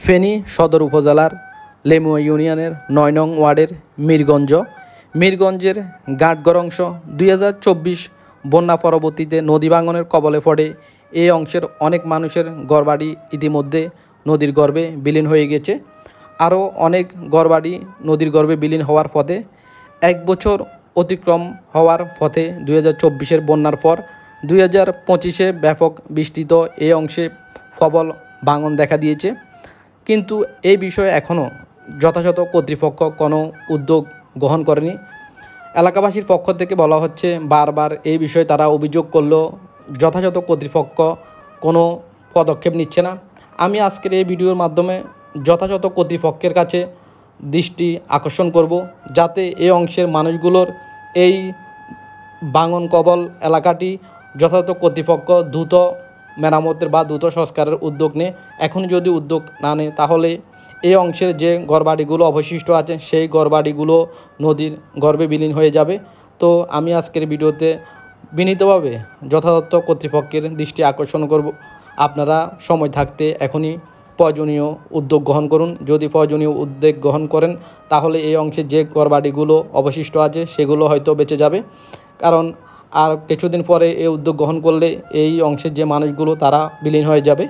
ফেনী সদর উপজেলার লেমুয়া ইউনিয়নের ৯ নং ওয়ার্ডের মিরগঞ্জের গাঁটগড় অংশ ২০২৪ বন্যা পরবর্তীতে নদী ভাঙনের কবলে পড়ে এই অংশের অনেক মানুষের ঘরবাড়ি ইতিমধ্যে নদীর গর্ভে বিলীন হয়ে গেছে। আরও অনেক ঘরবাড়ি নদীর গর্ভে বিলীন হওয়ার পথে। ১ বছর অতিক্রম হওয়ার পথে ২০২৪-এর বন্যার পর ২০২৫-এ ব্যাপক বৃষ্টিত এই অংশে প্রবল ভাঙন দেখা দিয়েছে। কিন্তু এই বিষয়ে এখনও যথাযথ কর্তৃপক্ষ কোনো উদ্যোগ গ্রহণ করেনি। এলাকাবাসীর পক্ষ থেকে বলা হচ্ছে বারবার এই বিষয়ে তারা অভিযোগ করলেও যথাযথ কর্তৃপক্ষ কোনো পদক্ষেপ নিচ্ছে না। আমি আজকের এই ভিডিওর মাধ্যমে যথাযথ কর্তৃপক্ষের কাছে দৃষ্টি আকর্ষণ করব, যাতে এই অংশের মানুষগুলোর এই ভাঙন কবল এলাকাটি যথাযথ কর্তৃপক্ষ দ্রুত মেরামতের বা দ্রুত সংস্কারের উদ্যোগ নেয়। এখন যদি উদ্যোগ না নেয় তাহলে এই অংশের যে ঘরবাড়িগুলো অবশিষ্ট আছে সেই ঘরবাড়িগুলো নদীর গর্ভে বিলীন হয়ে যাবে। তো আমি আজকের ভিডিওতে বিনীতভাবে যথাযথ কর্তৃপক্ষের দৃষ্টি আকর্ষণ করব, আপনারা সময় থাকতে এখনই প্রয়োজনীয় উদ্যোগ গ্রহণ করুন। যদি প্রয়োজনীয় উদ্যোগ গ্রহণ করেন তাহলে এই অংশে যে ঘরবাড়িগুলো অবশিষ্ট আছে সেগুলো হয়তো বেঁচে যাবে, কারণ আর কিছুদিন পরে এই উদ্যোগ গ্রহণ করলে এই অংশের যে মানুষগুলো তারা বিলীন হয়ে যাবে।